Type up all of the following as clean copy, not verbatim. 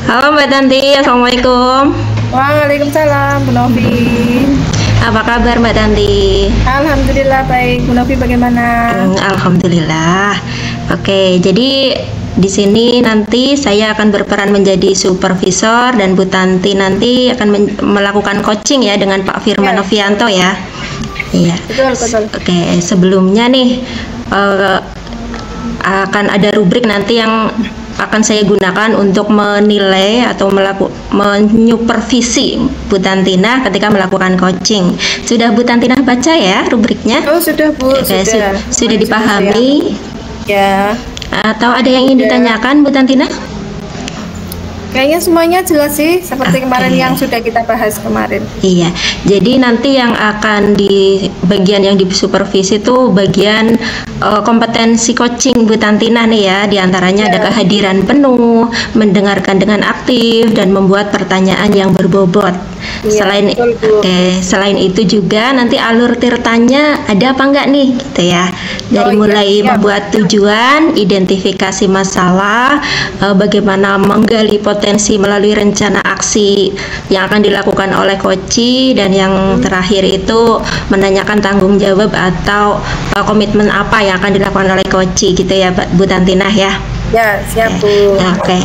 Halo Mbak Tanti, Assalamualaikum. Waalaikumsalam, Bu Novi. Apa kabar Mbak Tanti? Alhamdulillah baik. Bu Novi bagaimana? Alhamdulillah. Oke, jadi di sini nanti saya akan berperan menjadi supervisor dan Bu Tanti nanti akan melakukan coaching ya dengan Pak Firman Ya. Novianto ya. Iya. Betul. Oke, sebelumnya nih akan ada rubrik nanti yang akan saya gunakan untuk menilai atau menyupervisi Bu Tantina ketika melakukan coaching. Sudah Bu Tantina baca ya rubriknya? Oh sudah Bu, Oke, sudah. sudah dipahami? Ya. Atau ada yang ingin ditanyakan Bu Tantina? Kayaknya semuanya jelas sih, seperti kemarin Oke. yang sudah kita bahas kemarin. Iya, jadi nanti yang akan di bagian yang disupervisi itu bagian kompetensi coaching Bu Tantina nih ya, diantaranya ada kehadiran penuh, mendengarkan dengan aktif, dan membuat pertanyaan yang berbobot. Iya, betul, Bu. Selain itu juga nanti alur tirtanya ada apa enggak nih, gitu ya. Dari Oh, iya, mulai siap. membuat tujuan, identifikasi masalah, bagaimana menggali potensi melalui rencana aksi yang akan dilakukan oleh coach, dan yang terakhir itu menanyakan tanggung jawab atau komitmen apa yang akan dilakukan oleh coach gitu ya Bu Tantinah ya. Ya, siap Bu. Oke,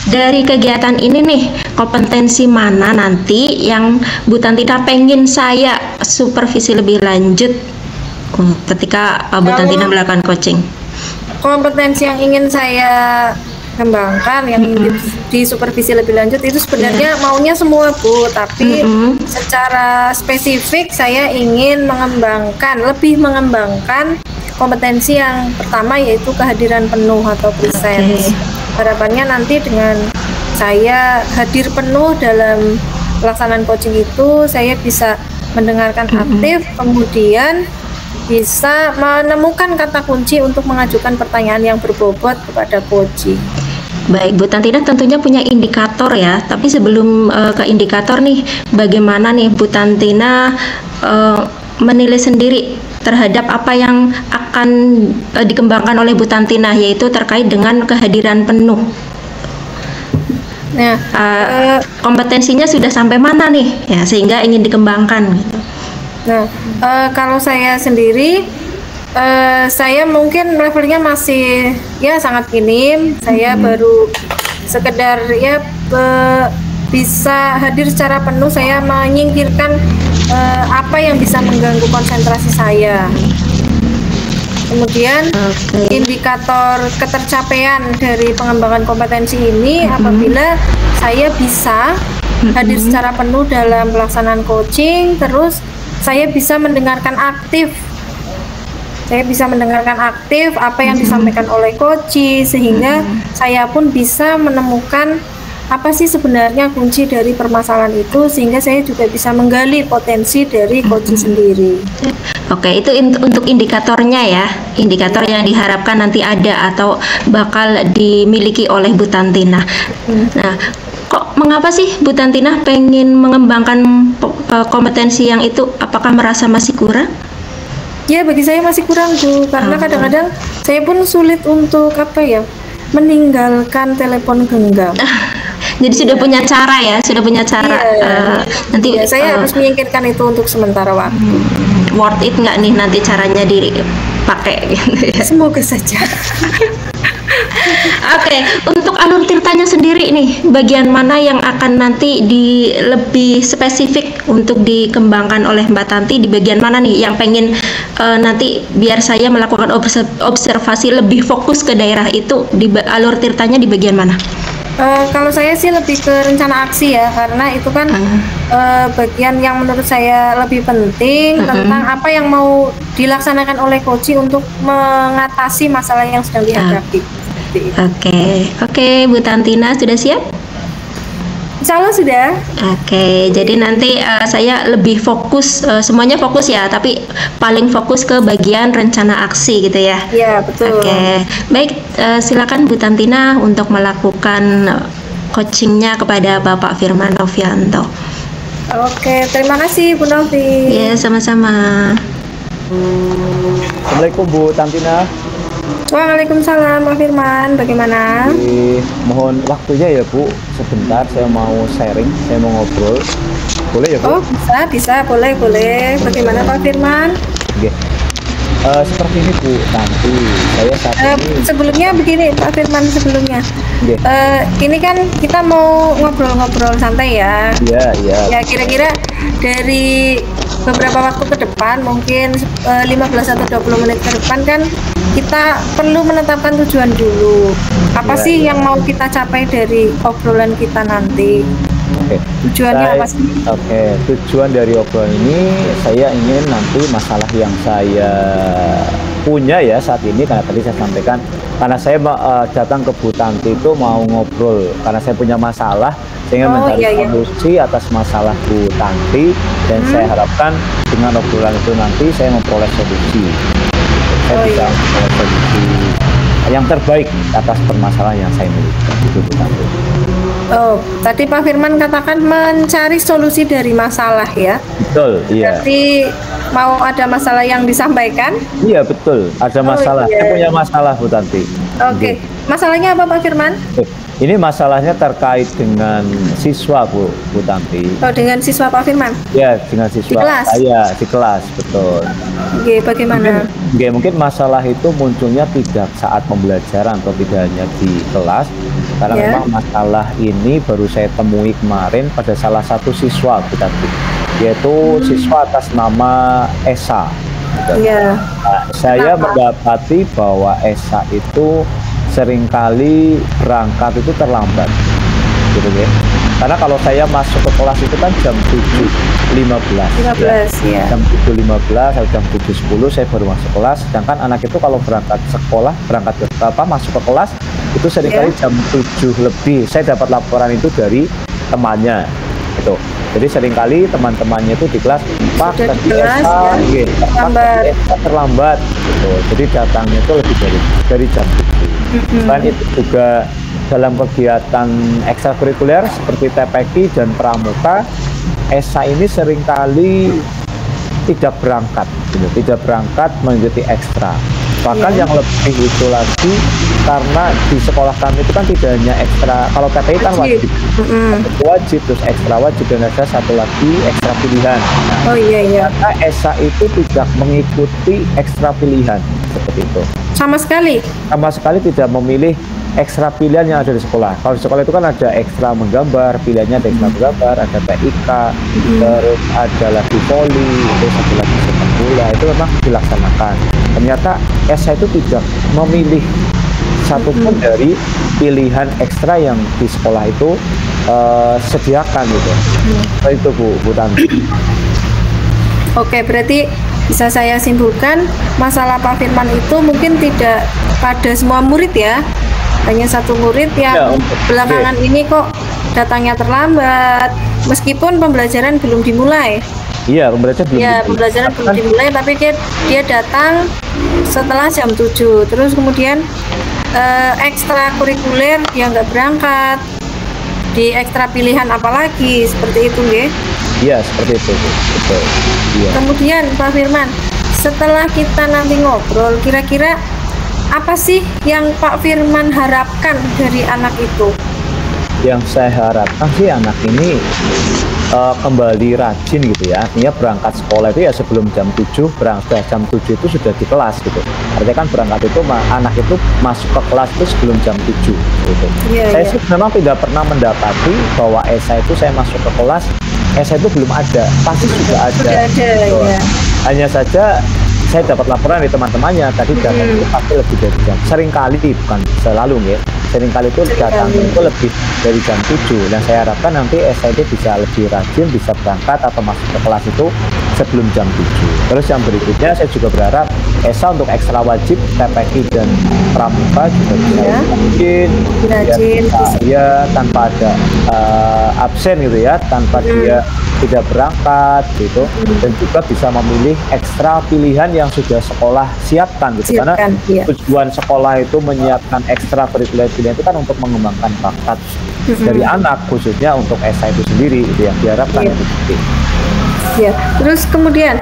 dari kegiatan ini nih, kompetensi mana nanti yang Bu Tantina pengen saya supervisi lebih lanjut ketika Bu Kalau- Tantina melakukan coaching? Kompetensi yang ingin saya kembangkan, yang ingin disupervisi lebih lanjut itu sebenarnya maunya semua Bu, tapi secara spesifik saya ingin lebih mengembangkan kompetensi yang pertama, yaitu kehadiran penuh atau presence. Harapannya nanti dengan saya hadir penuh dalam pelaksanaan coaching itu, saya bisa mendengarkan aktif, kemudian bisa menemukan kata kunci untuk mengajukan pertanyaan yang berbobot kepada coaching. Baik, Bu Tantina tentunya punya indikator ya, tapi sebelum ke indikator nih, bagaimana nih Bu Tantina menilai sendiri terhadap apa yang akan dikembangkan oleh Bu Tantina, yaitu terkait dengan kehadiran penuh. Nah, Kompetensinya sudah sampai mana nih ya, sehingga ingin dikembangkan gitu. Kalau saya sendiri, saya mungkin levelnya masih ya sangat minim. Saya baru sekedar ya bisa hadir secara penuh. Saya menyingkirkan apa yang bisa mengganggu konsentrasi saya. Kemudian indikator ketercapaian dari pengembangan kompetensi ini apabila saya bisa hadir secara penuh dalam pelaksanaan coaching, terus saya bisa mendengarkan aktif. Saya bisa mendengarkan aktif apa yang disampaikan oleh coach, sehingga saya pun bisa menemukan apa sih sebenarnya kunci dari permasalahan itu, sehingga saya juga bisa menggali potensi dari coach sendiri. Oke, itu untuk indikatornya ya, indikator yang diharapkan nanti ada atau bakal dimiliki oleh Bu Tantina. Nah, kok mengapa sih Bu Tantina pengen mengembangkan kompetensi yang itu? Apakah merasa masih kurang? Ya, bagi saya masih kurang Bu, karena kadang-kadang saya pun sulit untuk meninggalkan telepon genggam. Jadi sudah punya cara ya, sudah punya cara. Nanti Saya harus menyingkirkan itu untuk sementara waktu. Worth it nggak nih nanti caranya dipakai gitu ya? Semoga saja. Oke, untuk alur tirtanya sendiri nih, bagian mana yang akan nanti lebih spesifik untuk dikembangkan oleh Mbak Tanti? Di bagian mana nih yang pengen nanti biar saya melakukan observasi lebih fokus ke daerah itu, di alur tirtanya di bagian mana? Kalau saya sih lebih ke rencana aksi ya, karena itu kan bagian yang menurut saya lebih penting tentang apa yang mau dilaksanakan oleh coach untuk mengatasi masalah yang sedang dihadapi. Oke, Bu Tantina sudah siap? Insya Allah sudah. Oke, jadi nanti saya lebih fokus, semuanya fokus ya, tapi paling fokus ke bagian rencana aksi gitu ya. Iya, betul. Oke, baik, silakan Bu Tantina untuk melakukan coachingnya kepada Bapak Firman Novianto. Oke, terima kasih Bu Novi. Ya, sama-sama. Assalamualaikum Bu Tantina. Waalaikumsalam Pak Firman, bagaimana? Mohon waktunya ya Bu, sebentar saya mau sharing, saya mau ngobrol. Boleh ya Bu? Oh, bisa, boleh. Bagaimana Pak Firman? Oke. Seperti ini Bu, nanti saya saat ini sebelumnya begini Pak Firman, ini kan kita mau ngobrol-ngobrol santai ya. Iya. Ya kira-kira dari beberapa waktu ke depan, mungkin 15 atau 20 menit ke depan kan kita perlu menetapkan tujuan dulu. Apa sih yang mau kita capai dari obrolan kita nanti? Tujuannya apa sih? Tujuan dari obrolan ini saya ingin nanti masalah yang saya punya ya saat ini, karena tadi saya sampaikan, karena saya datang ke Bu Tanti itu mau ngobrol karena saya punya masalah, saya ingin mencari solusi atas masalah Bu Tanti, dan saya harapkan dengan obrolan itu nanti saya memperoleh solusi. Saya bisa memperoleh solusi yang terbaik atas permasalahan yang saya miliki. Itu Bu Tanti. Oh, tadi Pak Firman katakan mencari solusi dari masalah ya? Betul, iya. Berarti mau ada masalah yang disampaikan? Iya, betul. Ada masalah. Saya punya masalah, Bu Tanti. Oke. Masalahnya apa Pak Firman? Ini masalahnya terkait dengan siswa, Bu Tanti. Oh, dengan siswa Pak Firman? Ya, dengan siswa. Di kelas? Di kelas, betul. Oke, bagaimana? Mungkin masalah itu munculnya tidak saat pembelajaran atau tidak hanya di kelas, karena memang masalah ini baru saya temui kemarin pada salah satu siswa, Bu Tanti, yaitu siswa atas nama Esa. Iya. Nah, saya mendapati bahwa Esa itu seringkali berangkat itu terlambat, gitu ya. Karena kalau saya masuk ke kelas itu kan jam 7.15 ya. Jam 7.15 atau jam 7.10 saya baru masuk kelas. Sedangkan anak itu kalau berangkat sekolah, masuk ke kelas itu seringkali jam 7 lebih. Saya dapat laporan itu dari temannya, gitu. Jadi seringkali teman-temannya itu di kelas, Pak, tadi Esa terlambat, gitu. Jadi datangnya itu lebih dari jam 7. Selain itu juga dalam kegiatan ekstrakurikuler seperti TPQ dan Pramuka, Esa ini seringkali tidak berangkat, gitu. Tidak berangkat mengikuti ekstra. Bahkan yang lebih itu lagi, karena di sekolah kami itu kan tidak hanya ekstra, kalau TPI kan wajib, terus ekstra wajib, dan ada satu lagi ekstra pilihan. Karena Esa itu tidak mengikuti ekstra pilihan seperti itu. Sama sekali tidak memilih ekstra pilihan yang ada di sekolah. Kalau di sekolah itu kan ada ekstra menggambar, pilihannya ada ekstra menggambar, ada TIK, terus ada lagi voli, terus ada lagi sepak bola, itu memang dilaksanakan. Ternyata Esa itu tidak memilih satupun dari pilihan ekstra yang di sekolah itu sediakan, gitu. Itu Bu Tanti. Oke, berarti bisa saya simpulkan masalah Pak Firman itu mungkin tidak pada semua murid ya, hanya satu murid yang belakangan ini kok datangnya terlambat meskipun pembelajaran belum dimulai. Iya, pembelajaran belum dimulai, tapi dia datang setelah jam 7, terus kemudian ekstrakurikuler dia nggak berangkat, di ekstra pilihan apalagi seperti itu, nggih? Iya, seperti itu, betul. Iya. Kemudian Pak Firman, setelah kita nanti ngobrol, kira-kira apa sih yang Pak Firman harapkan dari anak itu? Yang saya harapkan sih anak ini kembali rajin, gitu ya. Artinya berangkat sekolah itu ya sebelum jam 7, berangkat jam 7 itu sudah di kelas, gitu. Artinya kan berangkat itu anak itu masuk ke kelas itu sebelum jam 7, gitu. Saya sih memang tidak pernah mendapati bahwa Esa itu saya masuk ke kelas, Esa itu belum ada, pasti sudah ada. Hanya saja saya dapat laporan dari teman-temannya tadi datang itu pasti lebih dari jam. Seringkali, bukan selalu, ya. Seringkali itu datang itu lebih dari jam 7. Dan saya harapkan nanti Esa itu bisa lebih rajin, bisa berangkat atau masuk ke kelas itu sebelum jam 7. Terus yang berikutnya saya juga berharap Esa untuk ekstra wajib TPQ dan Pramuka juga bisa rajin, ya, tanpa ada absen, gitu ya, tanpa dia tidak berangkat, gitu, dan juga bisa memilih ekstra pilihan yang sudah sekolah siapkan, gitu. Karena tujuan sekolah itu menyiapkan ekstra kurikuler pilihan itu kan untuk mengembangkan bakat dari anak, khususnya untuk Esa itu sendiri, itu yang diharapkan. Ya, terus kemudian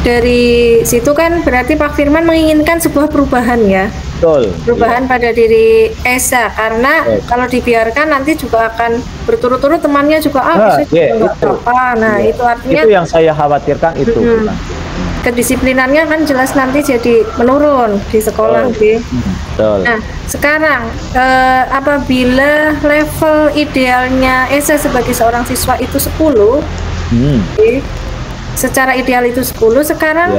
dari situ kan berarti Pak Firman menginginkan sebuah perubahan ya. Betul. Perubahan pada diri Esa, karena kalau dibiarkan nanti juga akan berturut-turut temannya juga bisa juga nggak apa. Nah itu artinya itu yang saya khawatirkan itu. Kedisiplinannya kan jelas nanti jadi menurun di sekolah. Betul. Nah sekarang apabila level idealnya Esa sebagai seorang siswa itu 10, secara ideal itu 10, sekarang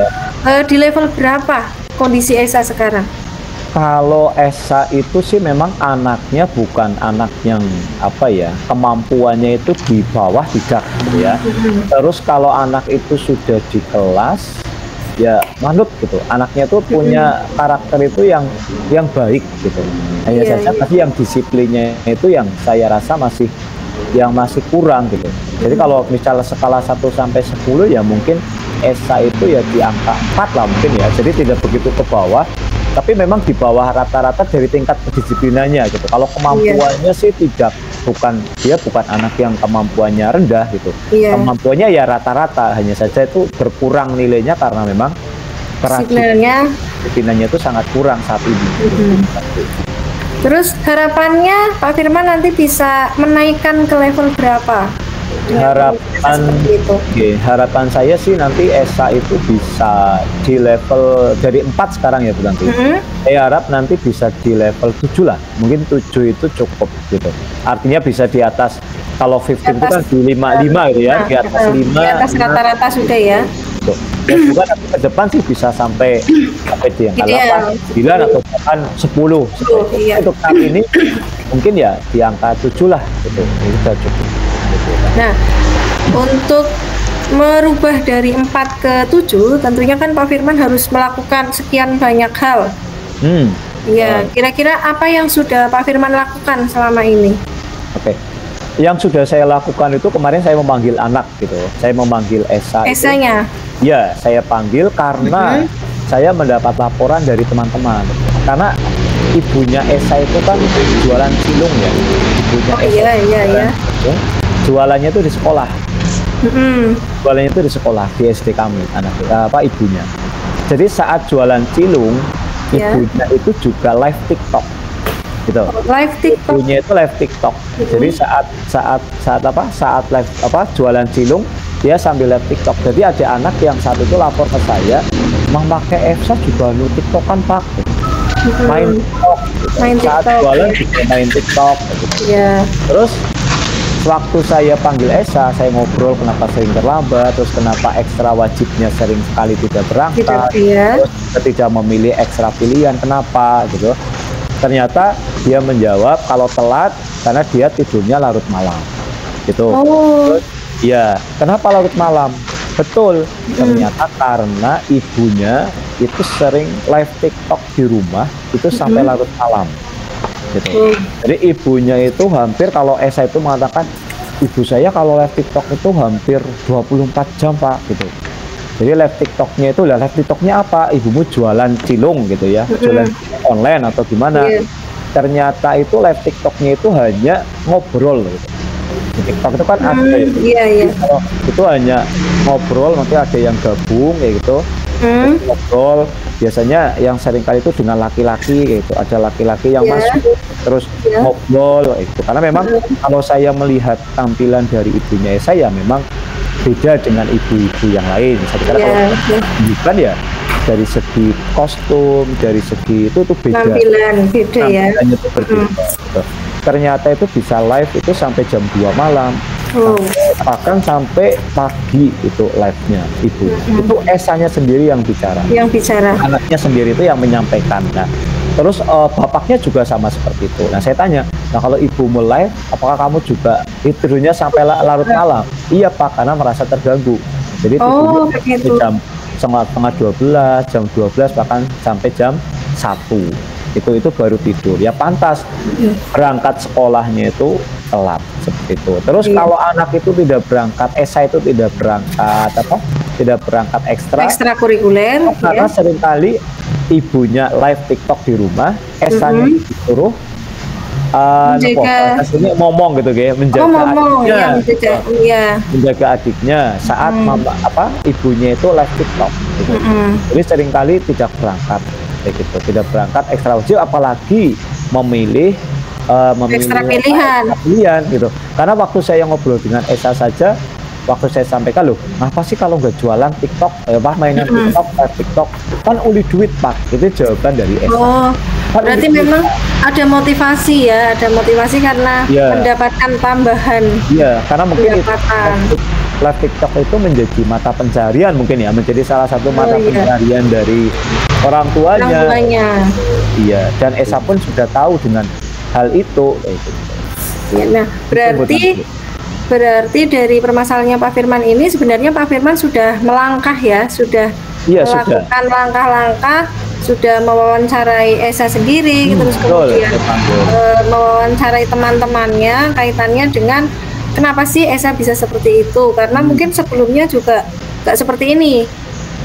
di level berapa kondisi Esa sekarang? Kalau Esa itu sih memang anaknya bukan anak yang kemampuannya itu di bawah tidak ya. Terus kalau anak itu sudah di kelas ya manut gitu. Anaknya tuh punya karakter itu yang baik gitu. Hanya saja tapi yang disiplinnya itu yang saya rasa masih kurang gitu. Jadi kalau misalnya skala 1 sampai 10 ya mungkin Esa itu ya di angka 4 lah mungkin ya. Jadi tidak begitu ke bawah. Tapi memang di bawah rata-rata dari tingkat kedisiplinannya gitu. Kalau kemampuannya sih bukan anak yang kemampuannya rendah gitu. Kemampuannya ya rata-rata, hanya saja itu berkurang nilainya karena memang disiplinannya itu sangat kurang saat ini. Terus harapannya Pak Firman nanti bisa menaikkan ke level berapa? Harapan saya sih nanti Esa itu bisa di level dari 4 sekarang ya Bu Tanti. Saya harap nanti bisa di level 7 lah. Mungkin 7 itu cukup gitu. Artinya bisa di atas, kalau 15 itu kan di 55 gitu ya, di atas 5. Di atas rata-rata sudah ya. Gitu. Dan juga nanti ke depan sih bisa sampai di angka 8, 9 atau bahkan 10. Untuk saat ini mungkin ya di angka 7 lah gitu. Itu sudah cukup. Nah, untuk merubah dari 4 ke 7, tentunya kan Pak Firman harus melakukan sekian banyak hal. Ya, kira-kira apa yang sudah Pak Firman lakukan selama ini? Oke. Yang sudah saya lakukan itu kemarin saya memanggil anak gitu. Saya memanggil Esa. Esanya? Ya, saya panggil karena saya mendapat laporan dari teman-teman. Karena ibunya Esa itu kan jualan cilung ya. Ibunya iya. Jualannya itu di sekolah. Jualannya itu di sekolah, di SD kami, ibunya. Jadi saat jualan cilung, ibunya itu juga live TikTok. Gitu. Live TikTok. Ibunya itu live TikTok. Jadi saat live jualan cilung, dia sambil live TikTok. Jadi ada anak yang saat itu lapor ke saya, "Mang pakai Esa juga lu TikTokan Pak." Main TikTok. Saat jualan juga main TikTok. Terus waktu saya panggil Esa, saya ngobrol kenapa sering terlambat, terus kenapa ekstra wajibnya sering sekali tidak berangkat, terus tidak memilih ekstra pilihan, kenapa gitu. Ternyata dia menjawab kalau telat karena dia tidurnya larut malam gitu. Terus, kenapa larut malam? Betul, ternyata karena ibunya itu sering live TikTok di rumah itu sampai larut malam. Gitu. Jadi ibunya itu hampir, kalau Esa itu mengatakan ibu saya kalau live TikTok itu hampir 24 jam Pak gitu. Jadi live TikToknya apa? Ibumu jualan cilung gitu ya, jualan online atau gimana? Ternyata itu live TikToknya itu hanya ngobrol gitu. Di TikTok itu kan ada kalau itu hanya ngobrol, nanti ada yang gabung kayak gitu. Ngobrol biasanya yang sering kali itu dengan laki-laki gitu, ada laki-laki yang masuk terus ngobrol itu, karena memang kalau saya melihat tampilan dari ibunya saya memang beda dengan ibu-ibu yang lain. Saya kira kalau bukan ya dari segi kostum, dari segi itu tuh beda, tampilannya itu berbeda. Ternyata itu bisa live itu sampai jam 2 malam. Bahkan sampai pagi itu live-nya ibu. Itu Esanya sendiri yang bicara. Anaknya sendiri itu yang menyampaikan. Nah, terus bapaknya juga sama seperti itu. Nah, saya tanya, nah kalau ibu live, apakah kamu juga tidurnya sampai larut malam? Iya Pak, karena merasa terganggu. Jadi tidurnya jam setengah 12, jam 12 bahkan sampai jam 1. Itu baru tidur. Ya pantas, berangkat sekolahnya itu telat seperti itu. Terus kalau anak itu tidak berangkat, Esa itu tidak berangkat ekstrakurikuler karena seringkali ibunya live TikTok di rumah, Esanya disuruh menjaga ini ngomong gitu ya, menjaga ngomong adiknya, ya, menjaga adiknya saat mama ibunya itu live TikTok gitu. Jadi seringkali tidak berangkat kayak gitu, tidak berangkat ekstra wajib, apalagi memilih ekstra pilihan gitu. Karena waktu saya ngobrol dengan Esa saja, waktu saya sampaikan, loh, apa sih kalau nggak jualan TikTok, mainan TikTok kan uli duit Pak, itu jawaban dari Esa. Kan berarti memang ada motivasi ya, ada motivasi karena mendapatkan tambahan. Iya, karena mungkin live TikTok itu menjadi mata pencarian mungkin ya, menjadi salah satu mata pencarian dari orang tuanya. Iya, dan Esa pun sudah tahu dengan hal itu. Ya, nah, berarti dari permasalahannya Pak Firman ini sebenarnya Pak Firman sudah melangkah ya, sudah melakukan langkah-langkah, sudah mewawancarai Esa sendiri, terus kemudian mewawancarai teman-temannya kaitannya dengan kenapa sih Esa bisa seperti itu, karena mungkin sebelumnya juga nggak seperti ini.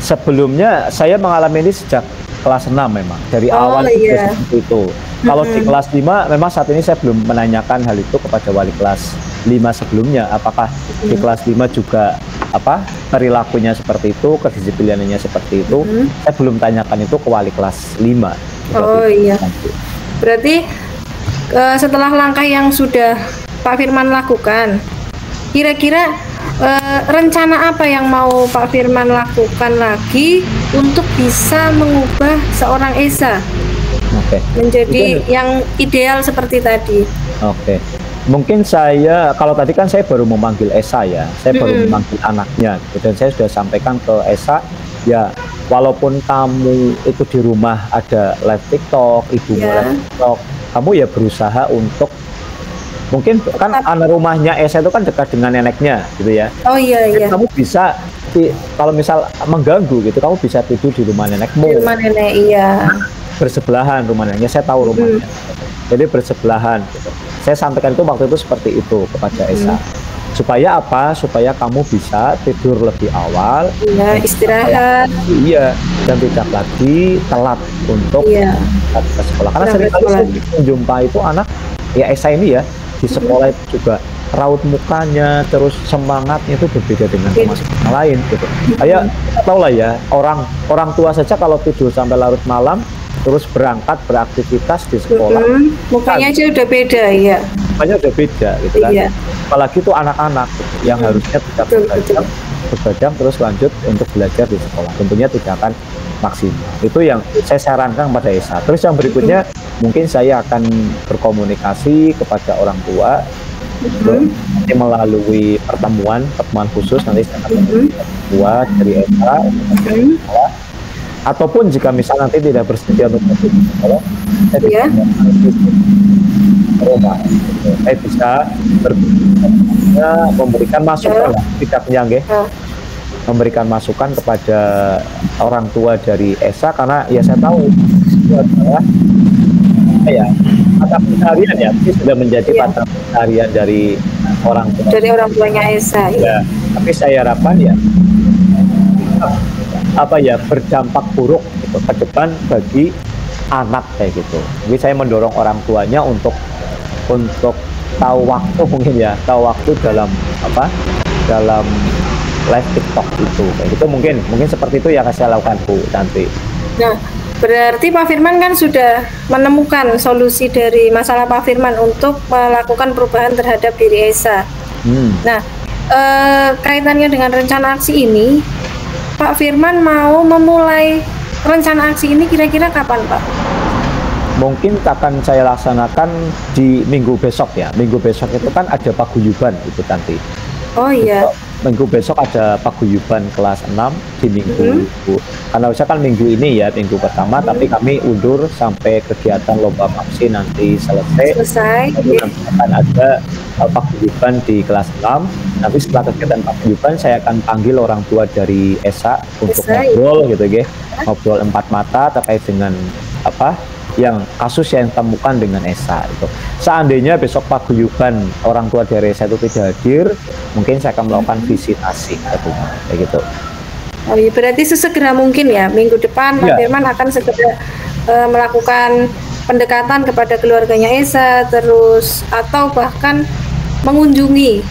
Sebelumnya saya mengalami ini sejak kelas 6 memang, dari awal juga seperti itu. Kalau di kelas 5 memang saat ini saya belum menanyakan hal itu kepada wali kelas 5 sebelumnya, apakah di kelas 5 juga perilakunya seperti itu, kedisiplinannya seperti itu. Saya belum tanyakan itu ke wali kelas 5. Berarti setelah langkah yang sudah Pak Firman lakukan, kira-kira rencana apa yang mau Pak Firman lakukan lagi untuk bisa mengubah seorang Esa menjadi yang ideal seperti tadi? Mungkin saya, kalau tadi kan saya baru memanggil Esa ya, saya baru memanggil anaknya, dan saya sudah sampaikan ke Esa, ya walaupun kamu itu di rumah ada live TikTok, ibumu live TikTok, kamu ya berusaha untuk, mungkin kan anak rumahnya Esa itu kan dekat dengan neneknya gitu ya. Kamu bisa kalau misal mengganggu gitu, kamu bisa tidur di rumah nenekmu. Di rumah nenek, bersebelahan rumah neneknya, saya tahu rumahnya. Jadi bersebelahan gitu. Saya sampaikan itu waktu itu seperti itu kepada Esa. Supaya apa? Supaya kamu bisa tidur lebih awal, istirahat. Dan tidak lagi telat untuk ke sekolah. Karena seringkali saya menjumpai itu anak ya Esa ini ya, di sekolah itu juga raut mukanya, terus semangatnya itu berbeda dengan teman-teman lain gitu. Kayak tau lah ya, orang tua saja kalau tidur sampai larut malam terus berangkat beraktivitas di sekolah, mukanya aja udah beda ya. Mukanya udah beda gitu kan. Apalagi itu anak-anak yang harusnya tidak begadang terus lanjut untuk belajar di sekolah, tentunya tidak akan maksimal. Itu yang saya sarankan kepada Esa. Terus yang berikutnya mungkin saya akan berkomunikasi kepada orang tua melalui pertemuan khusus, nanti saya akan tua dari Esa ataupun jika misal nanti tidak bersedia untuk sekolah, saya bisa memberikan masukan, tidak menyanggih, memberikan masukan kepada orang tua dari Esa, karena ya saya tahu itu adalah mata pencarian ya, ini sudah menjadi mata pencarian dari orang tuanya Esa. Tapi saya harapkan berdampak buruk gitu, ke depan bagi anak kayak gitu. Jadi saya mendorong orang tuanya untuk tahu waktu, mungkin ya tahu waktu dalam live TikTok itu kayak gitu. Mungkin seperti itu yang saya lakukan Bu nanti. Nah, berarti Pak Firman kan sudah menemukan solusi dari masalah Pak Firman untuk melakukan perubahan terhadap diri Esa. Nah, kaitannya dengan rencana aksi ini, Pak Firman mau memulai rencana aksi ini kira-kira kapan, Pak? Mungkin akan saya laksanakan di minggu besok ya. Minggu besok itu kan ada paguyuban itu nanti. Minggu besok ada paguyuban kelas 6 di minggu. Karena bisa kan minggu ini ya, minggu pertama, tapi kami undur sampai kegiatan lomba vaksin nanti selesai. Akan ada paguyuban di kelas 6. Nanti setelah kegiatan paguyuban saya akan panggil orang tua dari Esa untuk ngobrol gitu ya. Ngobrol 4 mata terkait dengan yang kasus yang temukan dengan Esa itu. Seandainya besok paguyuban orang tua dari Esa itu tidak hadir, mungkin saya akan melakukan visitasi ke rumah kayak gitu. Berarti sesegera mungkin ya, minggu depan Pak Firman akan segera melakukan pendekatan kepada keluarganya Esa, terus atau bahkan mengunjungi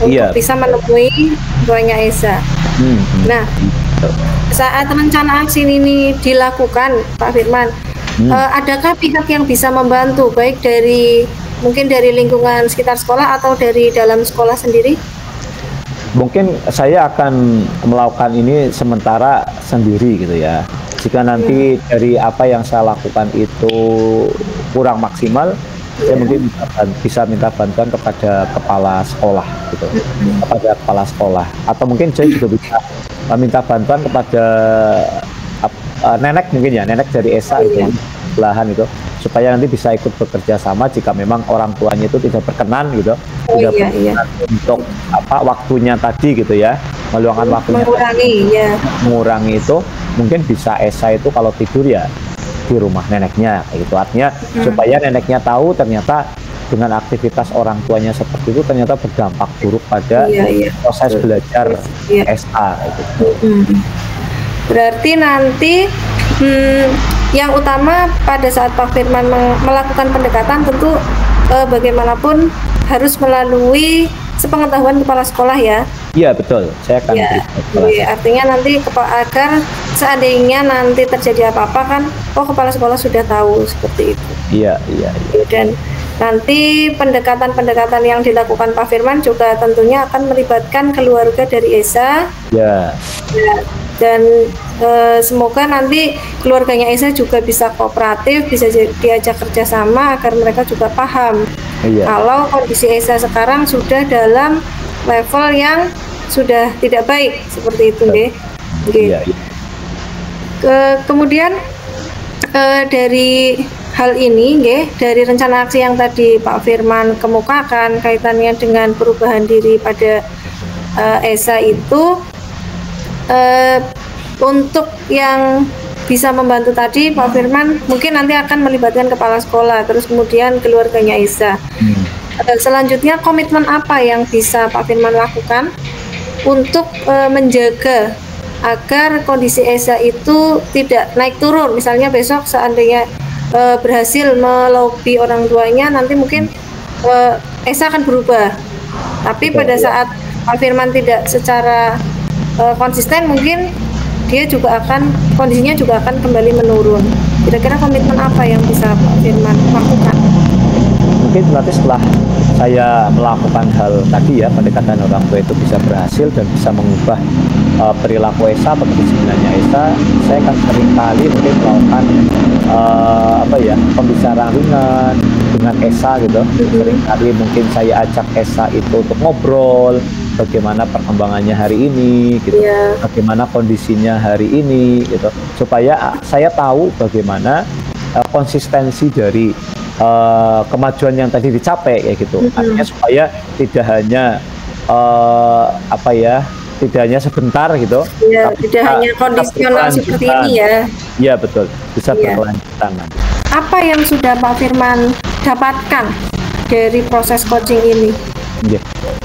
untuk bisa menemui tuanya Esa. Nah, saat rencana aksi ini dilakukan, Pak Firman, adakah pihak yang bisa membantu, baik dari mungkin dari lingkungan sekitar sekolah atau dari dalam sekolah sendiri? Mungkin saya akan melakukan ini sementara sendiri gitu ya. Jika nanti dari apa yang saya lakukan itu kurang maksimal, saya mungkin bisa minta bantuan kepada kepala sekolah gitu, kepada kepala sekolah. Atau mungkin saya juga bisa minta bantuan kepada nenek mungkin ya, nenek dari Esa gitu, belahan itu, supaya nanti bisa ikut bekerja sama jika memang orang tuanya itu tidak berkenan gitu, tidak berkenan untuk waktunya tadi gitu ya, meluangkan waktunya mengurangi itu, mungkin bisa Esa itu kalau tidur ya di rumah neneknya gitu, artinya supaya neneknya tahu ternyata dengan aktivitas orang tuanya seperti itu ternyata berdampak buruk pada proses belajar Esa gitu. Berarti nanti yang utama pada saat Pak Firman melakukan pendekatan tentu bagaimanapun harus melalui sepengetahuan kepala sekolah ya. Iya betul, saya akan artinya nanti agar seandainya nanti terjadi apa-apa kan, kepala sekolah sudah tahu seperti itu. Iya. Dan nanti pendekatan-pendekatan yang dilakukan Pak Firman juga tentunya akan melibatkan keluarga dari Esa. Dan semoga nanti keluarganya Esa juga bisa kooperatif, bisa diajak kerjasama agar mereka juga paham kalau kondisi Esa sekarang sudah dalam level yang sudah tidak baik seperti itu, kemudian dari hal ini, dari rencana aksi yang tadi Pak Firman kemukakan kaitannya dengan perubahan diri pada Esa itu, untuk yang bisa membantu tadi Pak Firman mungkin nanti akan melibatkan kepala sekolah, terus kemudian keluarganya Esa. Selanjutnya komitmen apa yang bisa Pak Firman lakukan untuk menjaga agar kondisi Esa itu tidak naik turun, misalnya besok seandainya berhasil melobi orang tuanya, nanti mungkin Esa akan berubah, tapi pada saat Pak Firman tidak secara konsisten, mungkin dia juga kondisinya juga akan kembali menurun. Kira-kira komitmen apa yang bisa Pak Firman lakukan? Mungkin nanti setelah saya melakukan hal tadi ya, pendekatan orang tua itu bisa berhasil dan bisa mengubah perilaku Esa atau kedisiplinan Esa, saya akan seringkali mungkin melakukan pembicaraan ringan dengan Esa gitu. Seringkali mungkin saya ajak Esa itu untuk ngobrol bagaimana perkembangannya hari ini gitu, bagaimana kondisinya hari ini gitu, supaya saya tahu bagaimana konsistensi dari kemajuan yang tadi dicapai kayak gitu. Artinya supaya tidak hanya tidak hanya sebentar gitu, tapi tidak hanya kondisional seperti ini ya. Iya betul, bisa berkelanjutan. Apa yang sudah Pak Firman dapatkan dari proses coaching ini?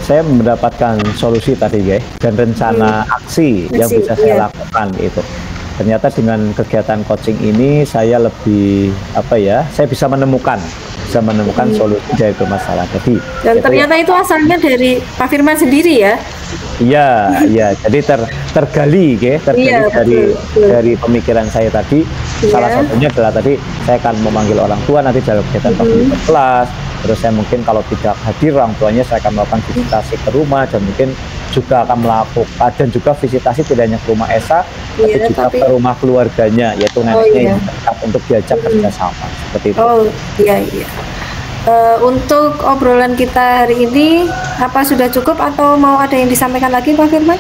Saya mendapatkan solusi tadi dan rencana aksi yang bisa saya lakukan itu. Ternyata dengan kegiatan coaching ini saya lebih saya bisa menemukan solusi dari masalah tadi. Dan ternyata itu asalnya dari Pak Firman sendiri ya? Iya. Jadi tergali dari pemikiran saya tadi. Salah satunya adalah tadi saya akan memanggil orang tua nanti dalam kegiatan kelas. Terus saya mungkin kalau tidak hadir orang tuanya, saya akan melakukan visitasi ke rumah dan mungkin juga akan melakukan dan juga visitasi tidak hanya ke rumah Esa, tapi juga ke rumah keluarganya, yaitu neneknya yang dekat untuk diajak kerjasama seperti itu. Untuk obrolan kita hari ini, apa sudah cukup atau mau ada yang disampaikan lagi Pak Firman?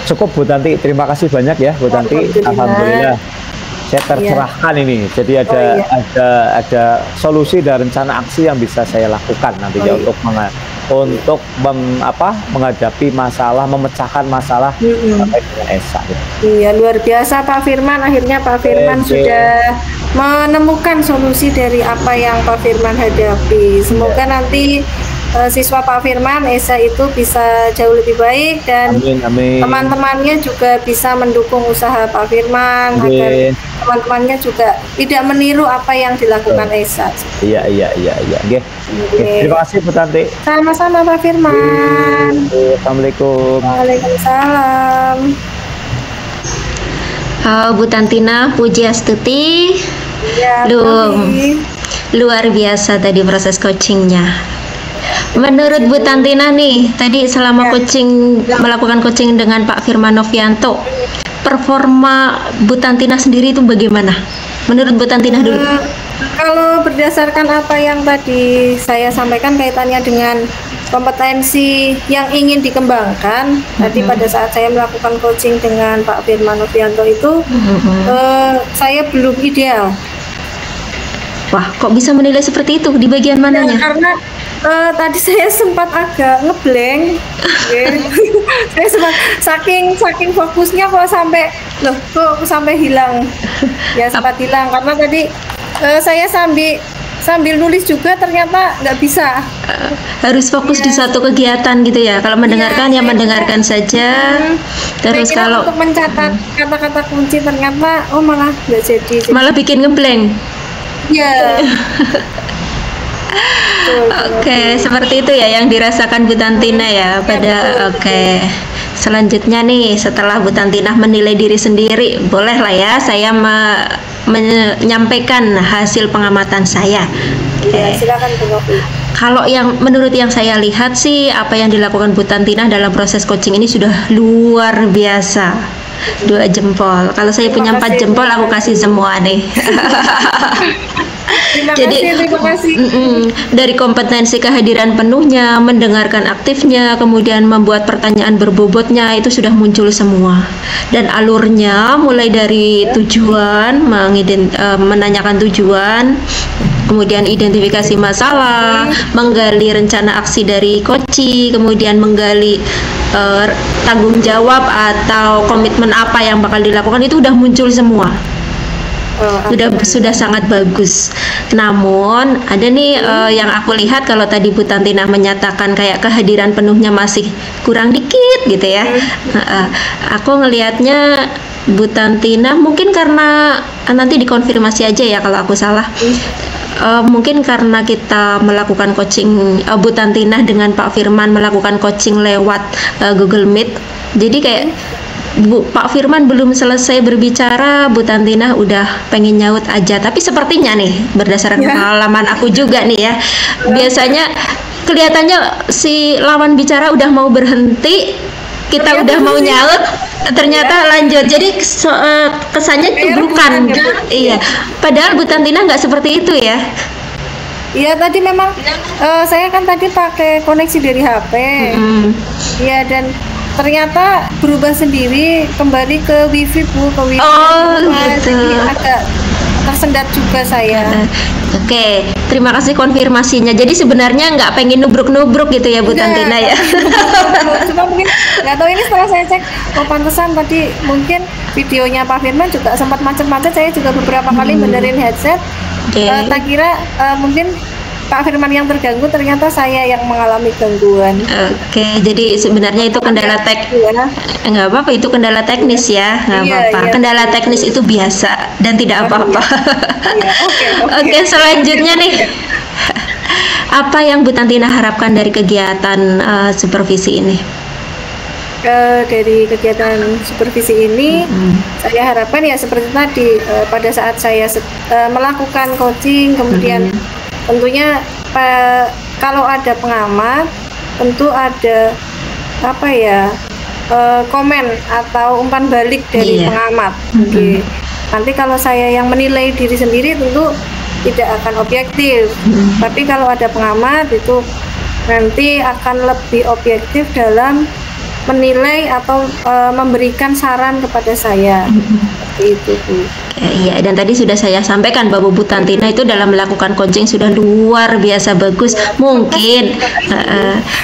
Cukup Bu Tanti, terima kasih banyak ya Bu Tanti. Alhamdulillah. Saya tercerahkan ini, jadi ada solusi dan rencana aksi yang bisa saya lakukan nantinya untuk menghadapi masalah, memecahkan masalah terkait dengan Esa. Iya, luar biasa Pak Firman. Akhirnya Pak Firman sudah menemukan solusi dari apa yang Pak Firman hadapi. Semoga nanti siswa Pak Firman, Esa itu bisa jauh lebih baik dan Amin. Teman-temannya juga bisa mendukung usaha Pak Firman agar teman-temannya juga tidak meniru apa yang dilakukan Esa. Iya. Oke. Terima kasih Bu Tanti. Sama-sama Pak Firman. Assalamualaikum. Waalaikumsalam. Bu Tantina, Pujiastuti. Ya, luar biasa tadi proses coachingnya. Menurut Bu Tantina nih, tadi selama melakukan coaching dengan Pak Firman Novianto, performa Bu Tantina sendiri itu bagaimana? Menurut Bu Tantina dulu. Kalau berdasarkan apa yang tadi saya sampaikan kaitannya dengan kompetensi yang ingin dikembangkan, tadi pada saat saya melakukan coaching dengan Pak Firman Novianto itu, saya belum ideal. Wah, kok bisa menilai seperti itu? Di bagian mananya? Karena tadi saya sempat agak ngeblank. Saya sempat saking fokusnya kok sampai hilang. Ya sempat hilang karena tadi saya sambil nulis juga ternyata nggak bisa. Harus fokus di suatu kegiatan gitu ya. Kalau mendengarkan mendengarkan saja. Terus kalau untuk mencatat kata-kata kunci ternyata malah nggak jadi. Malah bikin ngeblank. Ya. Oke, seperti itu ya yang dirasakan Bu Tantina ya Oke. Selanjutnya nih, setelah Bu Tantina menilai diri sendiri, bolehlah ya saya menyampaikan hasil pengamatan saya. Ya, silakan Bu Novi. Kalau menurut yang saya lihat sih, apa yang dilakukan Bu Tantina dalam proses coaching ini sudah luar biasa. 2 jempol. Kalau saya punya 4 jempol, aku kasih semua nih. Terima kasih. Dari kompetensi kehadiran penuhnya, mendengarkan aktifnya, kemudian membuat pertanyaan berbobotnya, itu sudah muncul semua. Dan alurnya mulai dari tujuan, menanyakan tujuan, kemudian identifikasi masalah, menggali rencana aksi dari coaching, kemudian menggali tanggung jawab atau komitmen apa yang bakal dilakukan, itu udah muncul semua. Sudah sangat bagus. Namun ada nih yang aku lihat, kalau tadi Bu Tantina menyatakan kayak kehadiran penuhnya masih kurang dikit gitu ya. Aku ngelihatnya Bu Tantina mungkin karena nanti dikonfirmasi aja ya kalau aku salah. Mungkin karena kita melakukan coaching, Bu Tantina dengan Pak Firman melakukan coaching lewat Google Meet. Jadi kayak Pak Firman belum selesai berbicara, Bu Tantina udah pengen nyaut aja. Tapi sepertinya nih, berdasarkan pengalaman aku juga nih ya, biasanya kelihatannya si lawan bicara udah mau berhenti, kita udah mau nyaut, ternyata lanjut. Jadi kesannya tubrukan. Iya. Padahal Bu Tantina nggak seperti itu ya. Iya, tadi memang saya kan tadi pakai koneksi dari HP. Iya, dan ternyata berubah sendiri kembali ke wifi Bu, ke wifi. Gitu. Jadi agak tersendat juga saya. Oke, terima kasih konfirmasinya. Jadi sebenarnya nggak pengen nubruk-nubruk gitu ya Bu Tantina ya. Cuma mungkin nggak tahu ini setelah saya cek, pantesan tadi mungkin videonya Pak Firman juga sempat macet-macet. Saya juga beberapa kali benerin headset. Tak kira mungkin Pak Firman yang terganggu, ternyata saya yang mengalami gangguan. Oke, jadi sebenarnya itu kendala nggak apa-apa, itu kendala teknis ya, nggak apa-apa. Kendala teknis itu biasa dan tidak apa-apa. Oke, selanjutnya nih, apa yang Bu Tantina harapkan dari kegiatan supervisi ini? Dari kegiatan supervisi ini, saya harapkan ya seperti tadi, pada saat saya melakukan coaching, kemudian tentunya kalau ada pengamat, tentu ada komen atau umpan balik dari pengamat. Nanti kalau saya yang menilai diri sendiri tentu tidak akan objektif, tapi kalau ada pengamat itu nanti akan lebih objektif dalam menilai atau memberikan saran kepada saya. Seperti itu Bu. Iya, dan tadi sudah saya sampaikan bahwa Bu Tantina itu dalam melakukan coaching sudah luar biasa bagus. Mungkin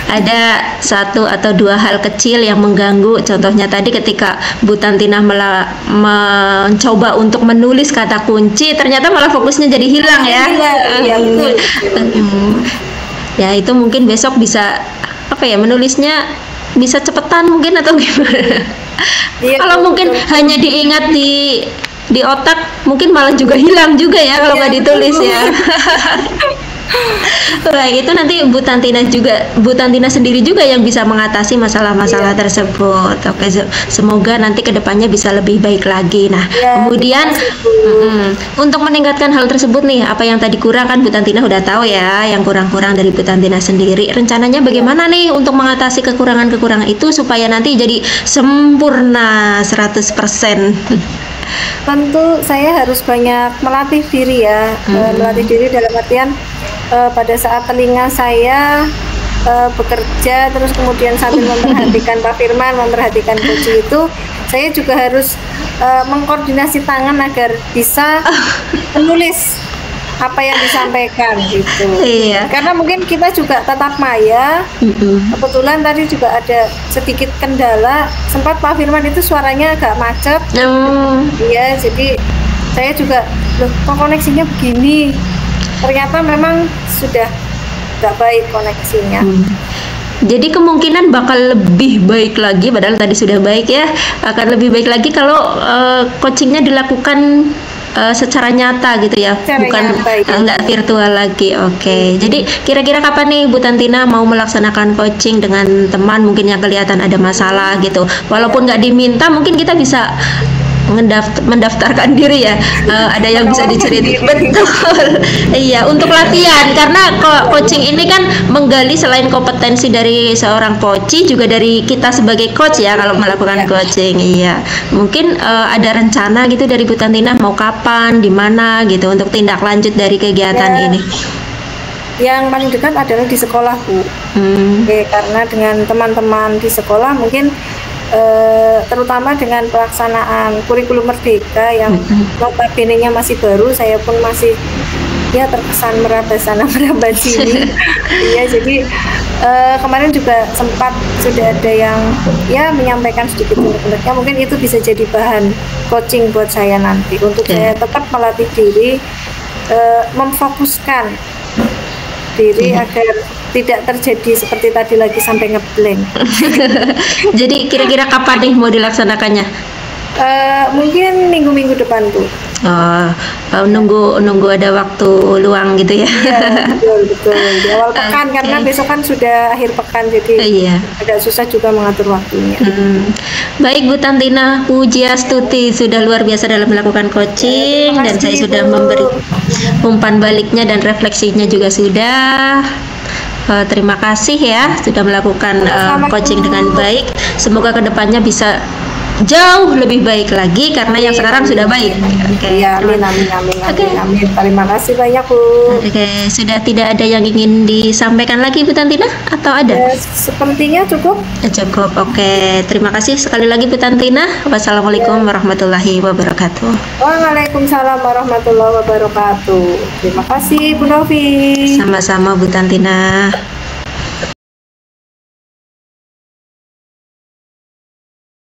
ada 1 atau 2 hal kecil yang mengganggu. Contohnya tadi ketika Bu Tantina mencoba untuk menulis kata kunci, ternyata malah fokusnya jadi hilang ya. Ya itu mungkin besok bisa apa ya, menulisnya bisa cepetan mungkin atau gimana. Iya, Kalau mungkin betul. hanya diingat di otak mungkin malah juga hilang juga ya kalau Iya, nggak ditulis betul. ya. Baik, itu nanti Bu Tantina sendiri juga yang bisa mengatasi masalah-masalah Iya. tersebut. Oke, semoga nanti kedepannya bisa lebih baik lagi. Nah, Iya, kemudian terima kasih, Bu. untuk meningkatkan hal tersebut nih, apa yang tadi kurang kan Bu Tantina udah tahu ya, yang kurang-kurang dari Bu Tantina sendiri. Rencananya bagaimana nih untuk mengatasi kekurangan-kekurangan itu supaya nanti jadi sempurna 100%? Tentu saya harus banyak melatih diri ya. Melatih diri dalam artian pada saat telinga saya bekerja, terus kemudian sambil memperhatikan Pak Firman, memperhatikan Koci itu, saya juga harus mengkoordinasi tangan agar bisa menulis apa yang disampaikan gitu. Iya. Karena mungkin kita juga tatap maya. Kebetulan tadi juga ada sedikit kendala, sempat Pak Firman itu suaranya agak macet. Iya, jadi saya juga, loh kok koneksinya begini? Ternyata memang sudah nggak baik koneksinya. Jadi kemungkinan bakal lebih baik lagi, padahal tadi sudah baik ya, akan lebih baik lagi kalau coachingnya dilakukan secara nyata gitu ya, Secara bukan nyata, ya. nggak virtual lagi. Oke. Jadi kira-kira kapan nih Bu Tantina mau melaksanakan coaching dengan teman mungkin yang kelihatan ada masalah gitu, walaupun nggak diminta, mungkin kita bisa mendaftarkan diri ya. Ada yang bisa diceritain, betul. Iya, untuk latihan, karena coaching ini kan menggali selain kompetensi dari seorang coach, juga dari kita sebagai coach ya kalau melakukan coaching. Iya, mungkin ada rencana gitu dari Bu Tantina mau kapan, di mana gitu untuk tindak lanjut dari kegiatan Ya. ini. Yang paling dekat adalah di sekolah, Bu. Oke, karena dengan teman-teman di sekolah mungkin terutama dengan pelaksanaan kurikulum merdeka yang notabene-nya masih baru, saya pun masih ya terkesan meraba sana meraba sini. Iya, jadi kemarin juga sempat sudah ada yang ya menyampaikan sedikit unek-uneknya, mungkin itu bisa jadi bahan coaching buat saya nanti untuk saya tetap melatih diri, memfokuskan diri agar tidak terjadi seperti tadi lagi sampai ngeblank. Jadi kira-kira kapan nih mau dilaksanakannya? Mungkin minggu-minggu depan, Bu. Nunggu ada waktu luang gitu ya. Iya, betul. Di awal pekan, karena besok kan sudah akhir pekan, jadi Iya. agak susah juga mengatur waktunya. Baik Bu Tantina Pujiastuti, sudah luar biasa dalam melakukan coaching, Terima dan saya kasih, sudah Bu. memberi umpan baliknya dan refleksinya juga sudah. Terima kasih ya sudah melakukan Sama-sama, coaching Bu. dengan baik. Semoga kedepannya bisa jauh lebih baik lagi karena yang sekarang sudah baik. Oke. Iya, amin. Oke. Terima kasih banyak, Bu. Oke, sudah tidak ada yang ingin disampaikan lagi Bu Tantina atau ada? Ya, sepertinya cukup. Cukup. Oke, terima kasih sekali lagi Bu Tantina. Wassalamualaikum warahmatullahi wabarakatuh. Waalaikumsalam warahmatullahi wabarakatuh. Terima kasih, Bu Novi. Sama-sama Bu Tantina.